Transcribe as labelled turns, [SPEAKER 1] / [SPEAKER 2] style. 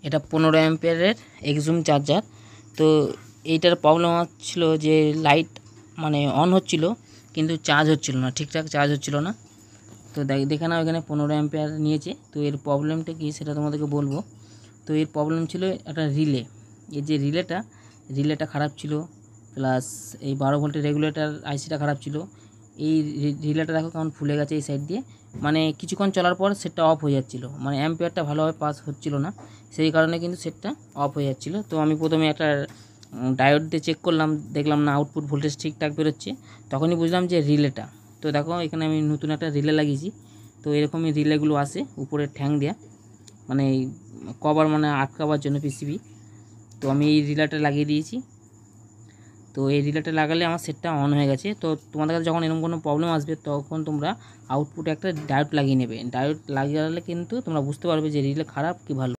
[SPEAKER 1] এটা 15 অ্যাম্পিয়ারের এক্সজুম চার্জার। তো এইটার প্রবলেম হচ্ছিল যে লাইট মানে অন হচ্ছিল কিন্তু চার্জ হচ্ছিল না, ঠিকঠাক চার্জ হচ্ছিল না। তো দেখে নাও এখানে 15 অ্যাম্পিয়ার নিয়েছে। তো এর প্রবলেমটা কী সেটা তোমাদেরকে বলবো। তো এর প্রবলেম ছিল একটা রিলে, এই যে রিলেটা খারাপ ছিল, প্লাস এই 12 ভোল্টের রেগুলেটর আইসিটা খারাপ ছিল। এই রিলেটা দেখো কেমন ফুলে গেছে এই সাইড দিয়ে, মানে কিছুক্ষণ চলার পর সেটটা অফ হয়ে যাচ্ছিলো, মানে অ্যাম্পিয়ারটা ভালোভাবে পাস হচ্ছিল না, সেই কারণে কিন্তু সেটটা অফ হয়ে যাচ্ছিলো। তো আমি প্রথমে একটা ডায়োড দিয়ে চেক করলাম, দেখলাম না আউটপুট ভোল্টেজ ঠিকঠাক বেরোচ্ছে, তখনই বুঝলাম যে রিলেটা। তো দেখো এখানে আমি নতুন একটা রিলে লাগিয়েছি। তো এরকমই রিলেগুলো আসে উপরে ঠ্যাং দেওয়া, মানে কভার মানে আটকাবার জন্য পিসিবি। তো আমি এই রিলেটা লাগিয়ে দিয়েছি। তো এই রিলেটা লাগালে আমার সেটটা অন হয়ে গেছে। তো তোমাদের কাছে যখন এরকম কোনো প্রবলেম আসবে তখন তোমরা আউটপুটে একটা ডায়োড লাগিয়ে নেবে। ডায়োড লাগালে কিন্তু তোমরা বুঝতে পারবে যে রিলে খারাপ কি ভালো।